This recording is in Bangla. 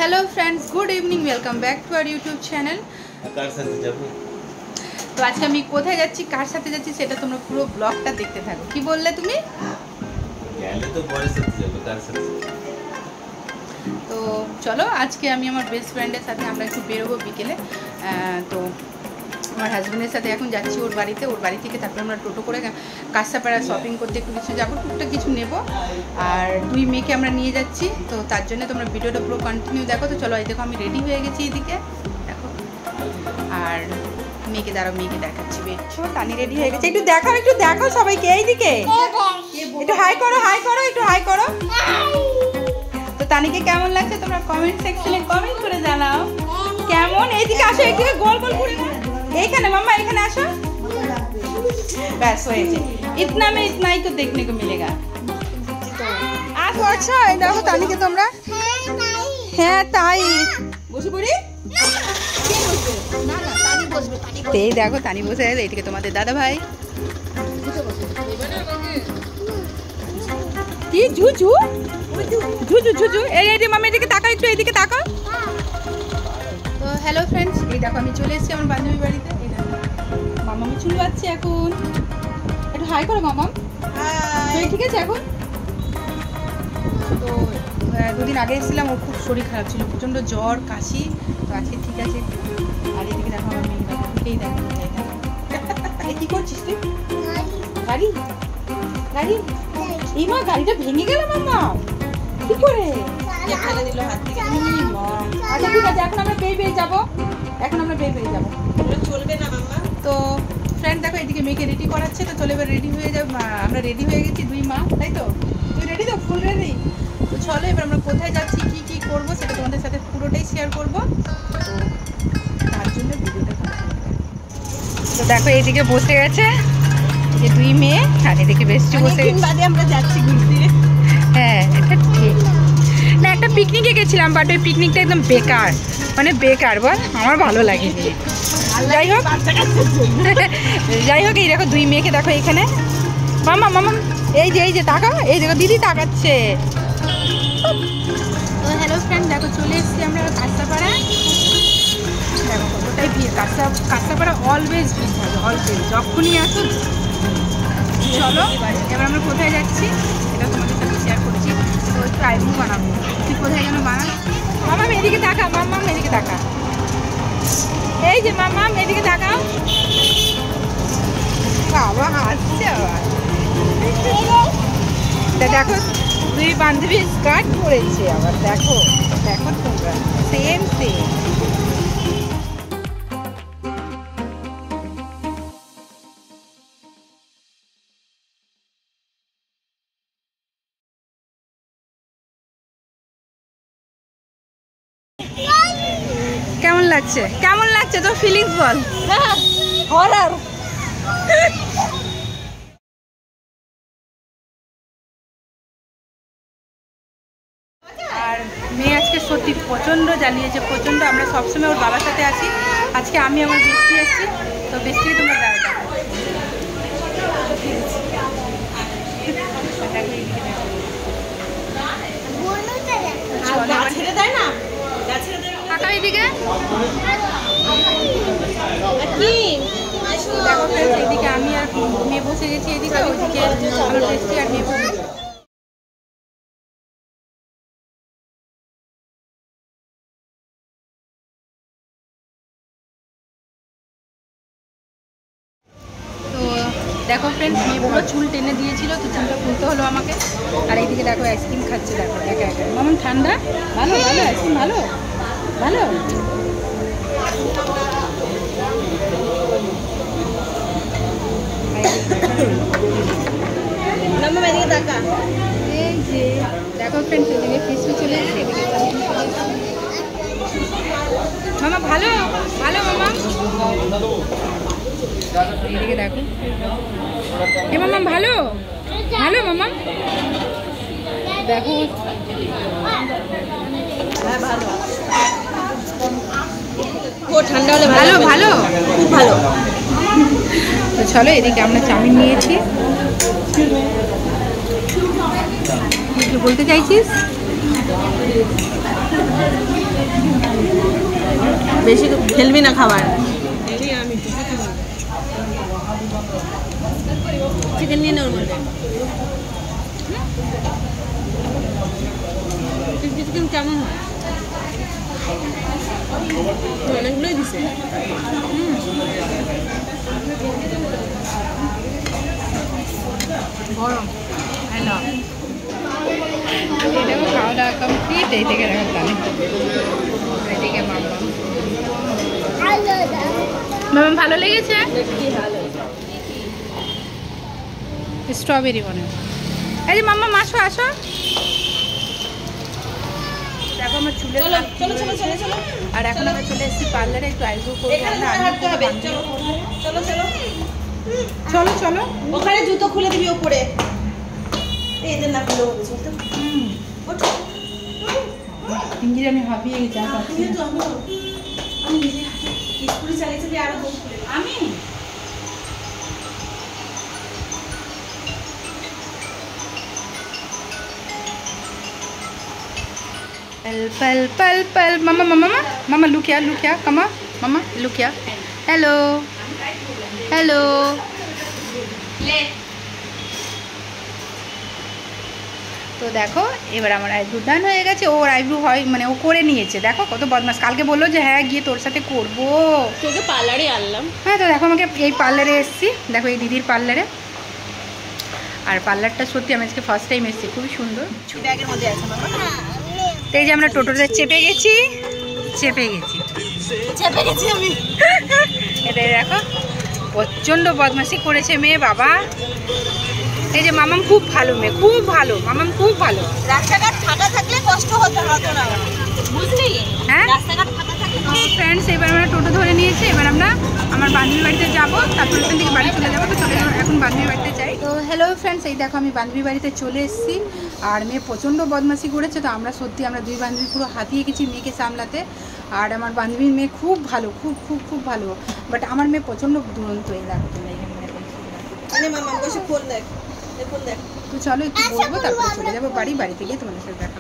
Hello friends, good evening, welcome back to our YouTube channel. तो आज के কোথায় যাচ্ছি, কার সাথে যাচ্ছি সেটা তোমরা পুরো ব্লগটা দেখতে থাকো। কি বললে তুমি? তো চলো, আজকে আমি আমার বেস্ট ফ্রেন্ডের সাথে আমরা একটু বেরোবো বিকেলে। তো আমার হাজব্যান্ডের সাথে এখন যাচ্ছি ওর বাড়িতে। ওর বাড়ি থেকে তারপরে আমরা টোটো করে কাঁসাপাড়া শপিং করতে একটু কিছু যাবো, টুকটাক কিছু নেবো। আর দুই মেয়েকে আমরা নিয়ে যাচ্ছি, তো তার জন্য তোমরা ভিডিওটা পুরো কন্টিনিউ দেখো। তো চলো, এই দেখো আমি রেডি হয়ে গেছি এইদিকে দেখো। আর মেয়েকে দাঁড়াও, মেয়েকে দেখাচ্ছি। বেশো টানি রেডি হয়ে গেছে। একটু দেখাও সবাইকে এইদিকে। একটু হাই করো, একটু হাই করো। তো তানিকে কেমন লাগছে তোমরা কমেন্ট সেকশনে কমেন্ট করে জানাও কেমন। এইদিকে আসো, এইদিকে গোল গোল ঘুরে এইখানে মাম্মা, এখানে আসো। ব্যাস হয়েছে, ইতনা মে ইতনা ही तो देखने को मिलेगा। আসো আচ্ছা, এই দেখো তানিকে তোমরা। হ্যাঁ তাই বসে পড়ি। এই দেখো তানি বসে আছে, এইদিকে তোমাদের দাদা ভাই। কি ঝু ঝু ঝু ঝু ঝু ঝু। এই মামা এদিকে তাকাও, একটু এইদিকে তাকাও। তো হ্যালো ফ্রেন্ডস, এই দেখো আমি চলে এসেছি আমার বান্ধবীর বাড়িতে। এই দেখো মামা আমি চুল বাচ্ছি এখন। একটু হাই করো মামা। ঠিক আছে এখন। তো দুদিন আগে এসেছিলাম, ওর খুব শরীর খারাপ ছিল, প্রচণ্ড জ্বর কাশি। তো আজকে ঠিক আছে। আর এদিকে দেখো আমার মেয়ে, এই দেখো কি করছিস তুই? গাড়ি গাড়ি এই মা, গাড়িটা ভেঙে গেল মামা। কি করে ফেলে দিল হাত থেকে? আচ্ছা ঠিক আছে, এখন আমরা বেয়ে যাবো। চলবে না মামা। তো ফ্রেন্ড দেখো এদিকে মেয়েকে রেডি করাচ্ছে। তো চলে এবার রেডি হয়ে যাবো। আমরা রেডি হয়ে গেছি দুই মা, তাই তো? তুই রেডি তো? Full ready. তো চলো এবার আমরা কোথায় যাচ্ছি, কি কি করবো সেটা তোমাদের সাথে পুরোটাই শেয়ার করবো। তো তার জন্য ভিডিওটা। তো দেখো এইদিকে বসে গেছে এই দুই মেয়ে, আর এদিকে বেশি বসে বাদে আমরা যাচ্ছি ঘুরতে। হ্যাঁ এটা ঠিক না, একটা পিকনিকে গেছিলাম, বাট ওই পিকনিকটা একদম বেকার, মানে বেকার বল, আমার ভালো লাগেনি। যাই হোক এই দেখো দুই মেয়েকে দেখো এখানে। মামা মামা এই যে তাকাও, এই দেখো দিদি তাকাচ্ছে। তো হ্যালো ফ্রেন্ড, দেখো চলে এসেছি আমরা কাঁসাপাড়া। দেখো কতটাই ভিড়। কাঁসাপাড়া অলওয়েজ ভিড় থাকে, অলওয়েজ, যখনই আসো। চলো এবার আমরা কোথায় যাচ্ছি এটা তোমাদের সাথে শেয়ার করছি। তো একটু আইব্রো বানাবো। তুই কোথায় যেন বানাবো? মামা এদিকে তাকা, মামা এদিকে তাকা। এই যে মামা এদিকে তাকাও। বাবা হাসছে আবার। দেখো দুই বান্ধবী স্কার্ট পরেছে আবার। দেখো দেখো তোমরা, সেম সেম। কেমন লাগছে তোর ফিলিংস বল। হরার। আর মেয়ে আজকে সত্যি প্রচণ্ড জ্বালিয়েছে, প্রচণ্ড। আমরা সবসময় ওর বাবার সাথে আছি, আজকে আমি আমার বেস্টি এসেছি। তো বেস্টিকে তোমরা দাঁড়াও। এদিকে দেখো এদিকে আমি আর মেয়ে বসে গেছি, এদিকে ওইদিকে আমার বেস্টি আর মেয়ে বসে। তো দেখো ফ্রেন্ডস, মেয়ে পুরো চুল টেনে দিয়েছিল, তো চুলটা খুলতে হলো আমাকে। আর এইদিকে দেখো আইসক্রিম খাচ্ছে, দেখো একা একা। মামা ঠান্ডা ভালো, আইসক্রিম ভালো ভালো। এই যে দেখো ফ্রেন্ডস, এদিকে ফিসু চলে এসেছে, এদিকে মামা ভালো মামা। এদিকে দেখো এ মামা ভালো মামা। দেখো ঠান্ডা হলে ভালো খুব ভালো। তো চলো এদিকে আমরা চাউমিন নিয়েছি। কিছু বলতে চাইছিস? বেশি ফেলবি না খাবার। চিকেন নিয়ে নেওয়ার মধ্যে চিকেন কেমন হয়? অনেকগুলোই দিছে। গরম দেখো খাওয়া দাওয়া কমপ্লিট। এই থেকে দেখা তাহলে এদিকে মামা ভালো লেগেছে? স্ট্রবেরি মনে হয়। এই যে মাম্মা আসো আসো। দেখো আমার চুলের আর এখন আমরা চলে এসেছি পার্লারে, একটু আইব্রো করবো। চলো চলো ওখানে জুতো খুলে দিবি ওপরে। এদের না খুলে ইঞ্জির আমি হাঁপিয়ে গেছি। আমি নিজে স্কুলে চালিয়ে আরো আমি पल पल पल मामा मामा मामा लुकिया लुकिया कमा मामा लुकिया। हेलो हेलो তো দেখো এবার আমার আইব্রু ডান হয়ে গেছে। ওর আইব্রু হয় মানে ও করে নিয়েছে। দেখো কত বদমাস। কালকে বললো যে হ্যাঁ গিয়ে তোর সাথে করবো। তোকে পার্লারে আনলাম। হ্যাঁ তো দেখো আমাকে এই পার্লারে এসেছি। দেখো এই দিদির পার্লারে। আর পার্লারটা সত্যি আমি আজকে ফার্স্ট টাইম এসেছি, খুবই সুন্দর। ব্যাগের মধ্যে আছে মামা। এই যে আমরা টোটোতে চেপে গেছি আমি। এটাই দেখো প্রচণ্ড বদমাশি করেছে মেয়ে বাবা। এই যে মামাম খুব ভালো মেয়ে, খুব ভালো মামাম, খুব ভালো। রাস্তাঘাট ফাঁকা থাকলে কষ্ট হতো না, বুঝলি? হ্যাঁ রাস্তাঘাট ফাঁকা থাকলে। ফ্রেন্ডস এবার আমরা টোটো ধরে নিয়েছি। এবার আমরা আমার বান্ধবীর বাড়িতে যাবো, তারপর ওখান থেকে বাড়ি চলে যাবো। তো চলে যাবো এখন বান্ধবীর বাড়িতে যাই। তো হ্যালো ফ্রেন্ডস, এই দেখো আমি বান্ধবীর বাড়িতে চলে এসেছি। আর মেয়ে প্রচণ্ড বদমাশি করেছে। তো আমরা সত্যি আমরা দুই বান্ধবী পুরো হাতিয়ে গেছি মেয়েকে সামলাতে। আর আমার বান্ধবীর মেয়ে খুব ভালো, খুব খুব খুব ভালো। বাট আমার মেয়ে প্রচণ্ড দুরন্ত। এই দেখো তুমি তো চলো একটু বলবো, তারপরে চলে যাবো বাড়িতে গিয়ে তোমাদের সাথে দেখা।